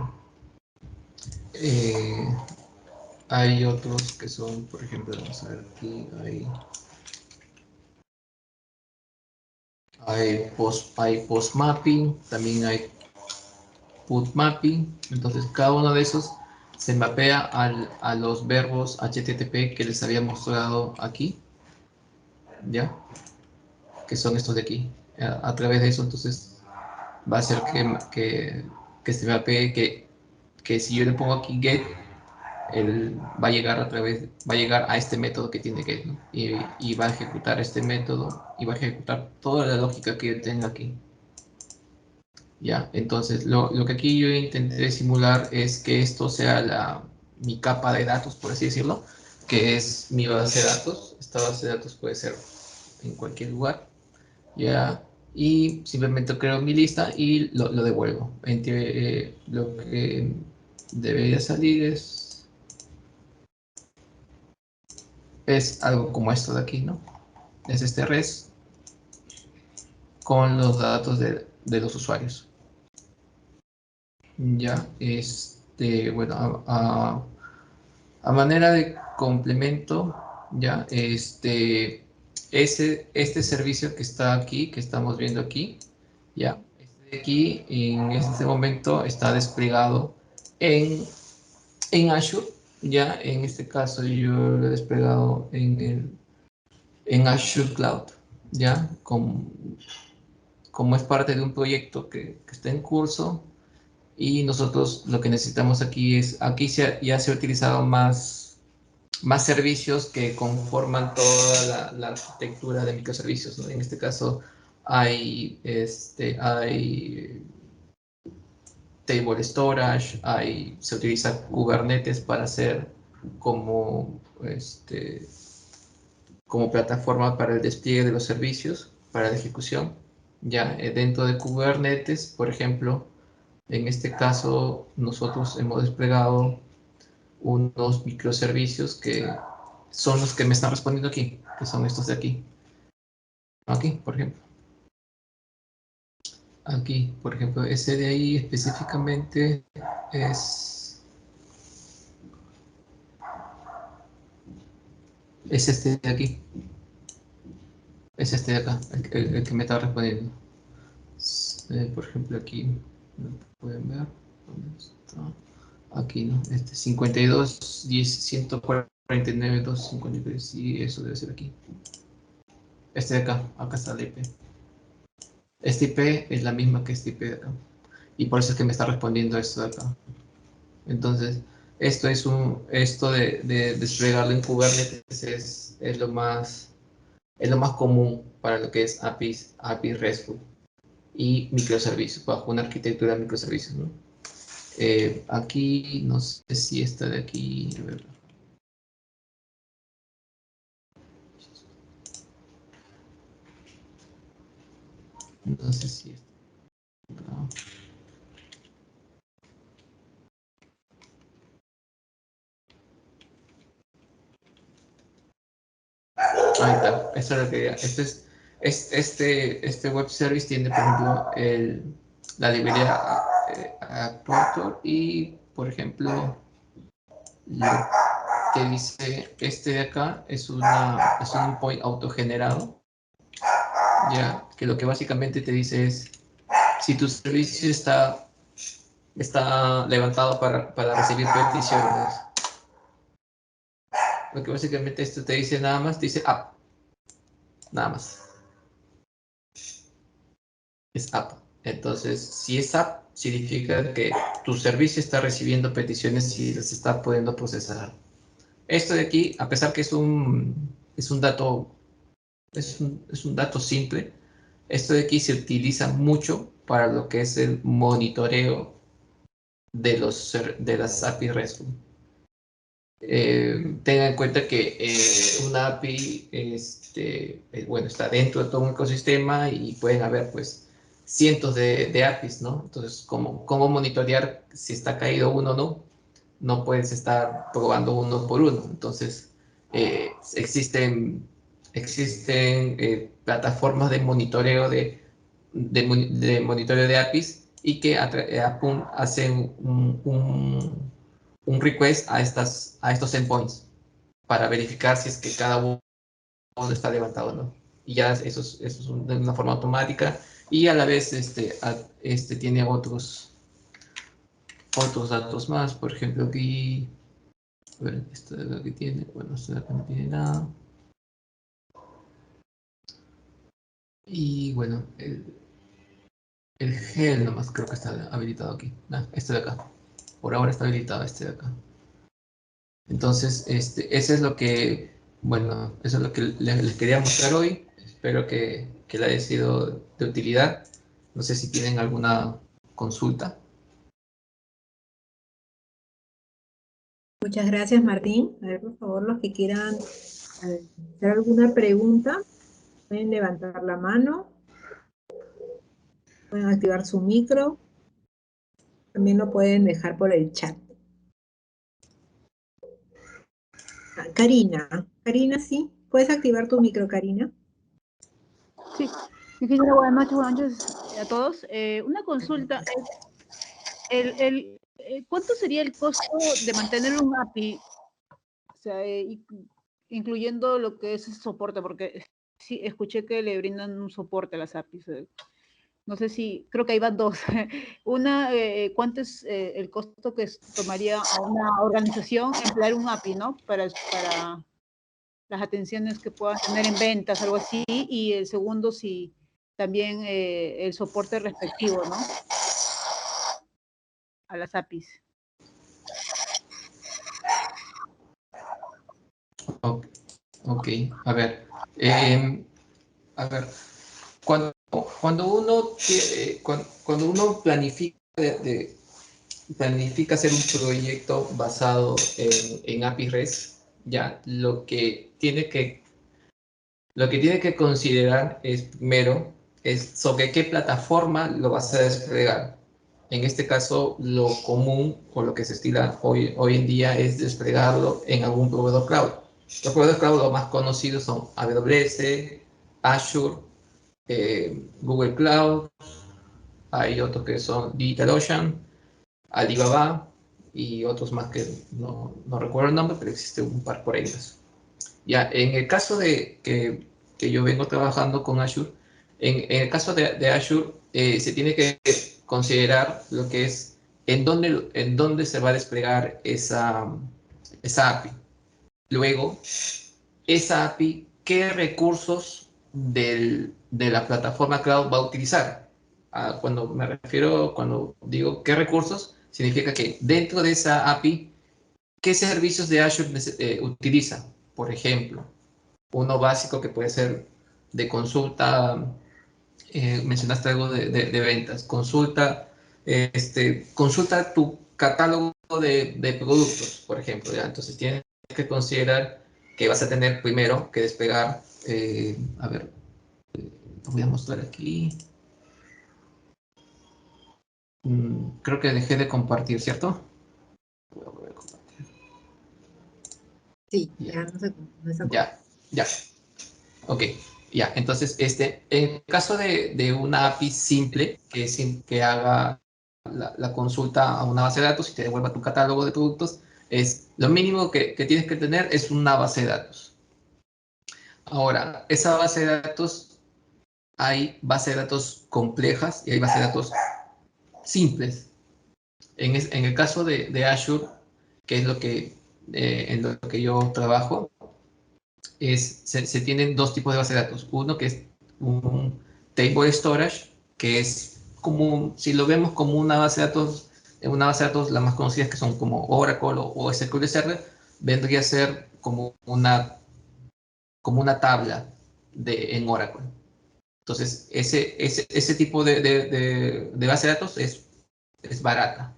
hay otros que son, por ejemplo, vamos a ver aquí, hay post mapping, también hay put mapping. Entonces cada uno de esos se mapea a los verbos HTTP que les había mostrado aquí, ¿ya? Que son estos de aquí. A través de eso, entonces, va a ser que se mapee que si yo le pongo aquí get, él va a llegar va a llegar a este método que tiene get, ¿no? Y va a ejecutar este método y va a ejecutar toda la lógica que yo tenga aquí. Ya, entonces lo que aquí yo intenté simular es que esto sea mi capa de datos, por así decirlo, que es mi base de datos. Esta base de datos puede ser en cualquier lugar, ya, y simplemente creo mi lista y lo devuelvo. Lo que debería salir es algo como esto de aquí, ¿no? Es este res con los datos de los usuarios. Ya, bueno, a manera de complemento, ya, este servicio que está aquí, que estamos viendo aquí, ya, este de aquí en este momento está desplegado en Azure, ya, en este caso yo lo he desplegado en Azure Cloud, ya, como es parte de un proyecto que está en curso. Y nosotros lo que necesitamos aquí es, ya se ha utilizado más más servicios que conforman toda la arquitectura de microservicios, ¿no? En este caso hay table storage, se utiliza Kubernetes para hacer como, como plataforma para el despliegue de los servicios, para la ejecución. Ya dentro de Kubernetes, por ejemplo, en este caso nosotros hemos desplegado unos microservicios que son los que me están respondiendo aquí, que son estos de aquí. Aquí, por ejemplo. Aquí, por ejemplo, ese de ahí específicamente es este de aquí. Es este de acá, el que me está respondiendo. Por ejemplo, aquí, ¿lo pueden ver? ¿Dónde está? Aquí, ¿no? 52, 10, 149, 253, sí, eso debe ser aquí. Este de acá, acá está el IP. Este IP es la misma que este IP de acá. Y por eso es que me está respondiendo esto de acá. Entonces, esto de desplegarlo en Kubernetes es lo más común para lo que es API RESTful y microservicios, bajo una arquitectura de microservicios, ¿no? Aquí, no sé si esta de aquí, a ver. No sé si esta. No. Ahí está, esto es lo que quería. Este web service tiene, por ejemplo, la librería Actuator y, por ejemplo, lo que dice este de acá es un endpoint autogenerado, ya, que lo que básicamente te dice es si tu servicio está levantado para recibir peticiones. Lo que básicamente esto te dice nada más, te dice app, nada más. Es app. Entonces, si es app, significa que tu servicio está recibiendo peticiones y las está pudiendo procesar. Esto de aquí, a pesar que es un dato, es un dato simple, esto de aquí se utiliza mucho para lo que es el monitoreo de las API RESTful. Tengan en cuenta que una API bueno, está dentro de todo un ecosistema y pueden haber pues cientos de APIs, ¿no? Entonces, ¿cómo monitorear si está caído uno o no? No puedes estar probando uno por uno. Entonces, existen plataformas de monitoreo de monitoreo de APIs y que hacen un request a estos endpoints para verificar si es que cada uno está levantado o no. Y ya eso es de una forma automática y a la vez tiene otros datos más. Por ejemplo, aquí, a ver, esto de lo que tiene, bueno, esto de acá no tiene nada. Y bueno, el gel nomás creo que está habilitado aquí. Este de acá. Por ahora está habilitado este de acá. Entonces, eso es lo que, bueno, eso es lo que les quería mostrar hoy. Espero que le haya sido de utilidad. No sé si tienen alguna consulta. Muchas gracias, Martín. A ver, por favor, los que quieran hacer alguna pregunta, pueden levantar la mano, pueden activar su micro, también lo pueden dejar por el chat. Karina, sí, ¿puedes activar tu micro, Karina? Sí, ingeniero, buenas noches a todos. Una consulta, ¿cuánto sería el costo de mantener un API? O sea, incluyendo lo que es el soporte, porque sí, escuché que le brindan un soporte a las APIs. No sé si, creo que ahí van dos. Una, ¿cuánto es el costo que tomaría a una organización emplear un API, ¿no? Para las atenciones que puedan tener en ventas, algo así. Y el segundo, si también el soporte respectivo, ¿no? A las APIs. Ok, ok. A ver, em, a ver, cuando uno, cuando uno planifica, planifica hacer un proyecto basado en API REST, ya lo que tiene que considerar es primero es sobre qué plataforma lo vas a desplegar. En este caso, lo común o lo que se estila hoy en día es desplegarlo en algún proveedor cloud. Los proveedores cloud los más conocidos son AWS, Azure, Google Cloud, hay otros que son DigitalOcean, Alibaba y otros más que no recuerdo el nombre, pero existe un par por ellos. Ya, en el caso de que yo vengo trabajando con Azure, en el caso de Azure, se tiene que considerar lo que es en dónde se va a desplegar esa API. Luego, esa API, ¿qué recursos de la plataforma cloud va a utilizar? Cuando me refiero, cuando digo qué recursos, significa que dentro de esa API, ¿qué servicios de Azure utiliza? Por ejemplo, uno básico que puede ser de consulta, mencionaste algo de ventas, consulta tu catálogo de productos, por ejemplo, ¿ya? Entonces tienes que considerar que vas a tener primero que despegar, a ver, lo voy a mostrar aquí. Creo que dejé de compartir, ¿cierto? Voy a volver a compartir. Sí, Ya, ya no sé, no se acuerda. ya, ya. Ok, ya. Entonces, en el caso de una API simple, que haga la consulta a una base de datos y te devuelva tu catálogo de productos, es lo mínimo que tienes que tener es una base de datos. Ahora, esa base de datos, hay base de datos complejas y hay base de datos simples. En el caso de Azure, que es en lo que yo trabajo, se tienen dos tipos de base de datos. Uno que es un table storage, que es como, si lo vemos como una base de datos, las más conocidas que son como Oracle o SQL Server, vendría a ser como una tabla en Oracle. Entonces, ese tipo de base de datos es barata,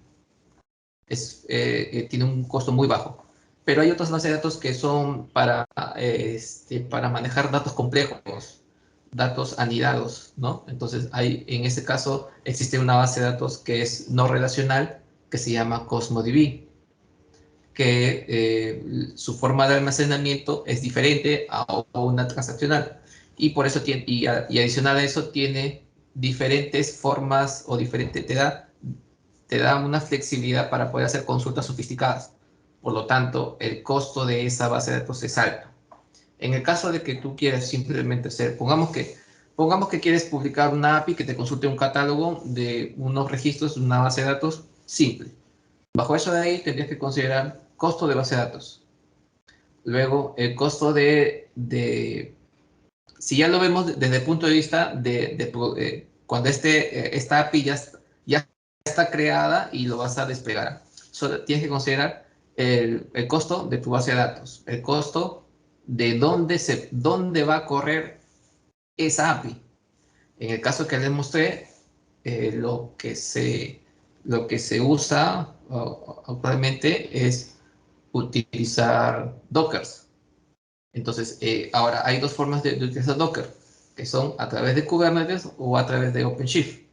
tiene un costo muy bajo. Pero hay otras bases de datos que son para manejar datos complejos, datos anidados, ¿no? Entonces, en este caso existe una base de datos que es no relacional, que se llama CosmoDB, que su forma de almacenamiento es diferente a una transaccional. Y por eso y adicional a eso tiene diferentes formas o te da una flexibilidad para poder hacer consultas sofisticadas. Por lo tanto, el costo de esa base de datos es alto. En el caso de que tú quieras simplemente pongamos que quieres publicar una API que te consulte un catálogo de unos registros de una base de datos simple. Bajo eso de ahí tendrías que considerar costo de base de datos. Luego, el costo si ya lo vemos desde el punto de vista cuando esta API ya está creada y lo vas a desplegar. Solo tienes que considerar el costo de tu base de datos, el costo de dónde va a correr esa API. En el caso que les mostré, lo que se usa actualmente es utilizar Dockers. Entonces, ahora hay dos formas de utilizar Docker, que son a través de Kubernetes o a través de OpenShift.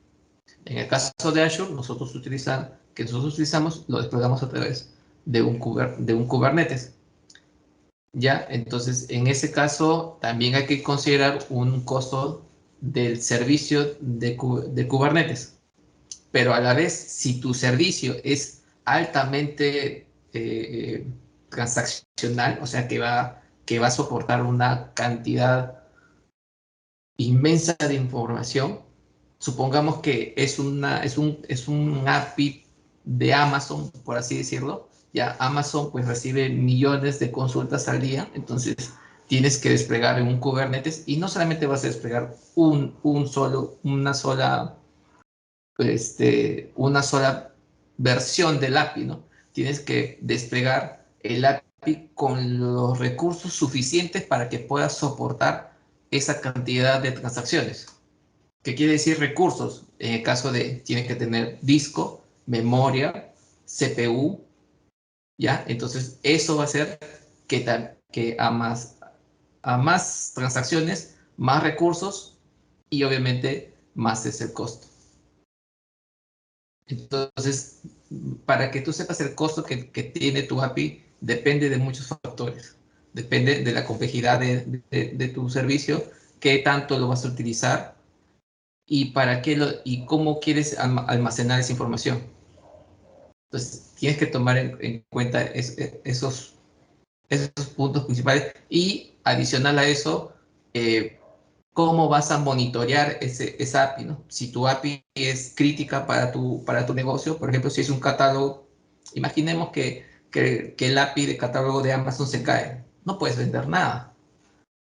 En el caso de Azure, nosotros utilizamos, lo desplegamos a través de un Kubernetes. ¿Ya? Entonces, en ese caso, también hay que considerar un costo del servicio de Kubernetes. Pero a la vez, si tu servicio es altamente transaccional, o sea, que va a soportar una cantidad inmensa de información, supongamos que es un API de Amazon, por así decirlo, ya Amazon pues recibe millones de consultas al día, entonces tienes que desplegar en un Kubernetes y no solamente vas a desplegar una sola versión del API, ¿no? Tienes que desplegar el API API con los recursos suficientes para que pueda soportar esa cantidad de transacciones. ¿Qué quiere decir recursos? En el caso de, tiene que tener disco, memoria, CPU, ¿ya? Entonces, eso va a hacer que a más transacciones, más recursos y obviamente más es el costo. Entonces, para que tú sepas el costo que tiene tu API, depende de muchos factores. Depende de la complejidad de tu servicio, qué tanto lo vas a utilizar y para qué y cómo quieres almacenar esa información. Entonces, tienes que tomar en cuenta esos puntos principales y adicional a eso, cómo vas a monitorear esa API, ¿no? Si tu API es crítica para tu negocio, por ejemplo, si es un catálogo, imaginemos que el API de catálogo de Amazon se cae, no puedes vender nada.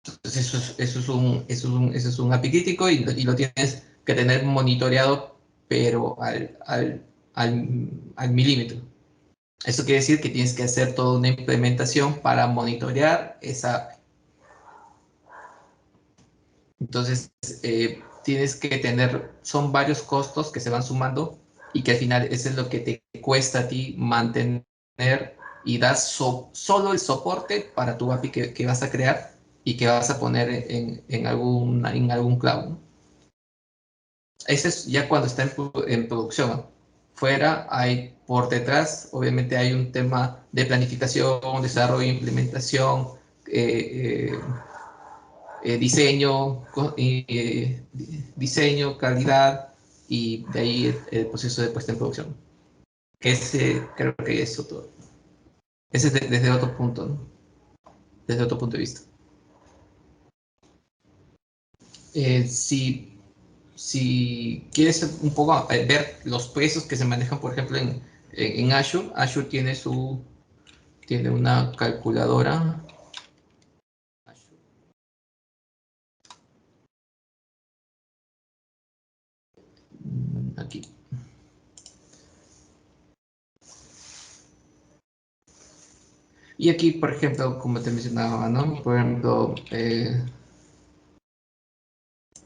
Entonces eso es un API crítico y lo tienes que tener monitoreado, pero al milímetro. Eso quiere decir que tienes que hacer toda una implementación para monitorear esa API. Entonces, tienes que son varios costos que se van sumando y que al final eso es lo que te cuesta a ti mantener y dar solo el soporte para tu API que vas a crear y que vas a poner en algún cloud, ¿no? Ese es ya cuando está en producción, ¿no? Fuera, por detrás, obviamente hay un tema de planificación, desarrollo, implementación, diseño, calidad y de ahí el proceso de puesta en producción. Ese creo que es otro. Ese es desde otro punto, ¿no? Desde otro punto de vista. Si quieres un poco ver los precios que se manejan, por ejemplo, en Azure, Azure tiene una calculadora. Aquí. Y aquí, por ejemplo, como te mencionaba, ¿no? Por ejemplo,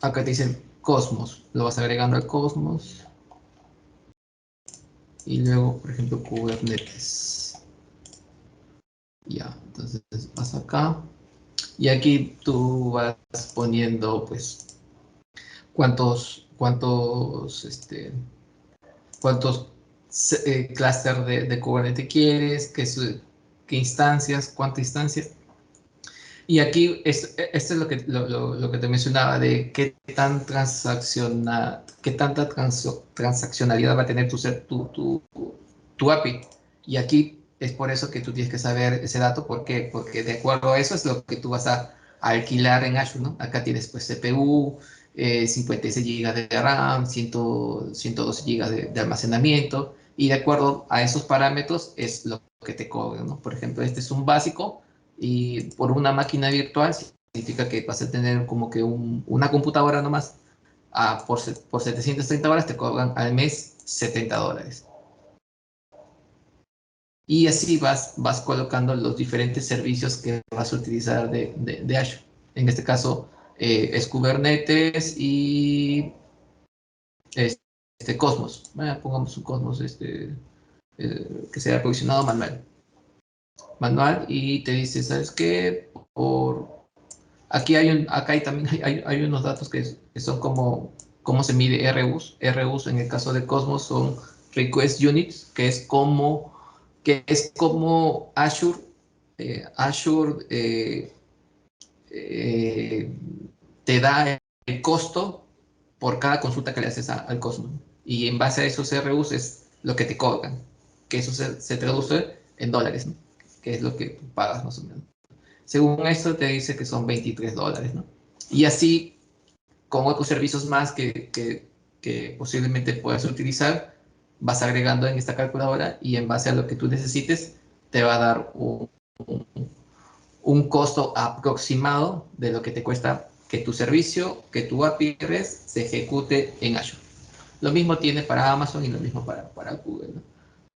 acá te dicen Cosmos. Lo vas agregando al Cosmos. Y luego, por ejemplo, Kubernetes. Ya, entonces vas acá. Y aquí tú vas poniendo, pues, cuántos clúster de Kubernetes quieres, qué instancias, cuántas instancias. Y aquí, esto es lo que te mencionaba, de qué tanta transaccionalidad va a tener tu API. Y aquí es por eso que tú tienes que saber ese dato. ¿Por qué? Porque de acuerdo a eso es lo que tú vas a alquilar en Azure, ¿no? Acá tienes pues CPU, 56 GB de RAM, 112 GB de almacenamiento. Y de acuerdo a esos parámetros es lo que te cobran, ¿no? Por ejemplo, este es un básico y por una máquina virtual significa que vas a tener como que una computadora nomás. Por 730 horas te cobran al mes $70. Y así vas colocando los diferentes servicios que vas a utilizar de Azure. En este caso es Kubernetes y Cosmos. Pongamos un Cosmos que sea aprovisionado manual y te dice, ¿sabes qué? Acá también hay unos datos que son cómo se mide RUs. RUs en el caso de Cosmos son Request Units, que es como Azure te da el costo por cada consulta que le haces al Cosmos. Y en base a esos RUs es lo que te cobran, que eso se traduce en dólares, ¿no? Que es lo que pagas más o menos. Según esto te dice que son $23, ¿no? Y así, con otros servicios más que posiblemente puedas utilizar, vas agregando en esta calculadora y en base a lo que tú necesites, te va a dar un costo aproximado de lo que te cuesta que tu servicio, que tu API REST se ejecute en Azure. Lo mismo tiene para Amazon y lo mismo para Google, ¿no?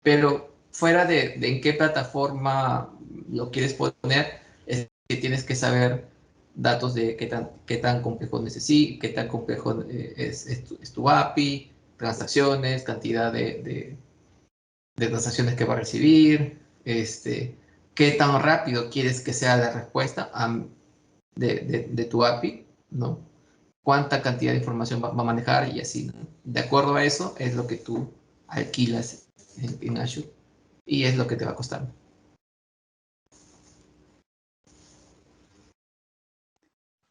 Pero fuera de en qué plataforma lo quieres poner, es que tienes que saber datos de qué tan complejo necesitas, qué tan complejo es tu API, transacciones, cantidad de transacciones que va a recibir, qué tan rápido quieres que sea la respuesta de tu API, ¿no? Cuánta cantidad de información va a manejar y así, ¿no? De acuerdo a eso es lo que tú alquilas en Azure y es lo que te va a costar.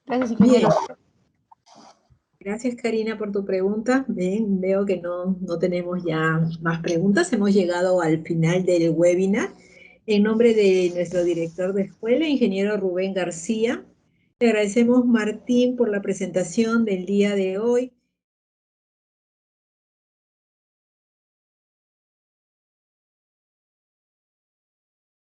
Gracias, ingeniero. Bien. Gracias, Karina, por tu pregunta. Bien, veo que no tenemos ya más preguntas. Hemos llegado al final del webinar. En nombre de nuestro director de escuela, ingeniero Rubén García, le agradecemos, Martín, por la presentación del día de hoy.